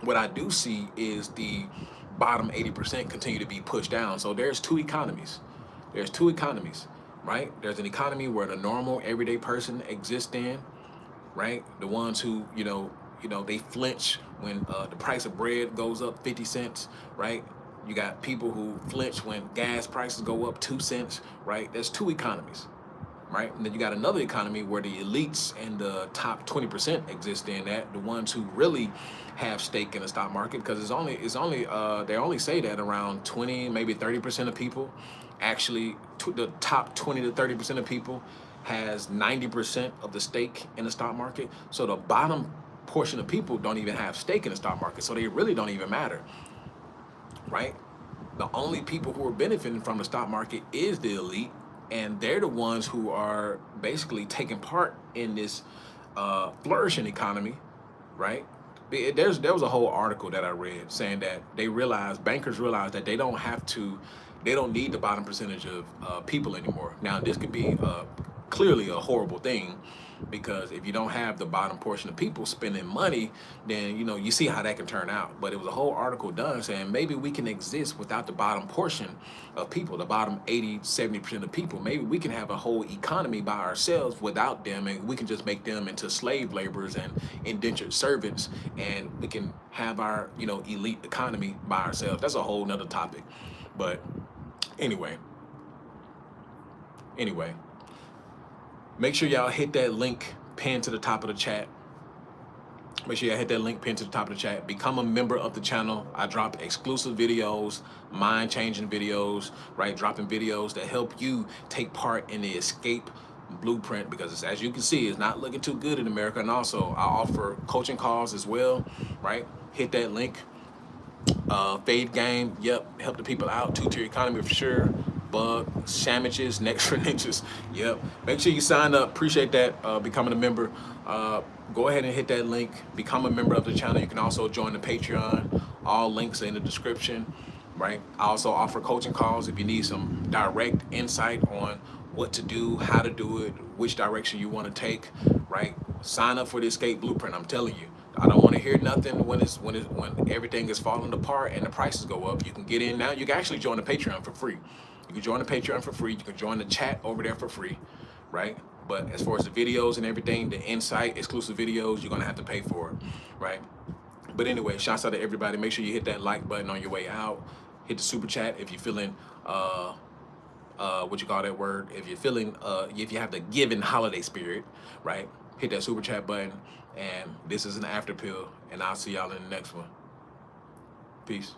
What I do see is the bottom 80% continue to be pushed down. So there's two economies. There's two economies, right? There's an economy where the normal everyday person exists in, right? The ones who, they flinch when the price of bread goes up 50 cents, right? You got people who flinch when gas prices go up 2 cents, right? There's two economies, right? And then you got another economy where the elites and the top 20% exist in that, the ones who really have stake in the stock market, because they only say that around 20, maybe 30% of people actually, the top 20 to 30% of people has 90% of the stake in the stock market. So the bottom portion of people don't even have stake in the stock market. So they really don't even matter, right? The only people who are benefiting from the stock market is the elite, and they're the ones who are basically taking part in this flourishing economy, right? There was a whole article that I read saying that bankers realize that they don't need the bottom percentage of people anymore. Now, this could be clearly a horrible thing, because if you don't have the bottom portion of people spending money, then you see how that can turn out. But it was a whole article done saying maybe we can exist without the bottom portion of people, the bottom 80-70% of people. Maybe we can have a whole economy by ourselves without them, and we can just make them into slave laborers and indentured servants, and we can have our elite economy by ourselves. That's a whole nother topic. But anyway, make sure y'all hit that link pinned to the top of the chat. Make sure y'all hit that link pinned to the top of the chat. Become a member of the channel. I drop exclusive videos, mind-changing videos, right? Dropping videos that help you take part in the escape blueprint, because as you can see, it's not looking too good in America. And also, I offer coaching calls as well, right? Hit that link. Fade game, yep, help the people out. Two-tier economy for sure. Bug sandwiches, next for ninjas, yep. Make sure you sign up. Appreciate that. Becoming a member. Go ahead and hit that link. Become a member of the channel. You can also join the Patreon. All links are in the description, right? I also offer coaching calls if you need some direct insight on what to do, how to do it, which direction you want to take, right? Sign up for the escape blueprint. I'm telling you, I don't want to hear nothing when everything is falling apart and the prices go up. You can get in now. You can actually join the Patreon for free. You can join the Patreon for free. You can join the chat over there for free, right? But as far as the videos and everything, the insight, exclusive videos, you're going to have to pay for it, right? But anyway, shouts out to everybody. Make sure you hit that like button on your way out. Hit the super chat if you're feeling, what you call that word? If you're feeling, if you have the giving holiday spirit, right? Hit that super chat button. And this is an after pill. And I'll see y'all in the next one. Peace.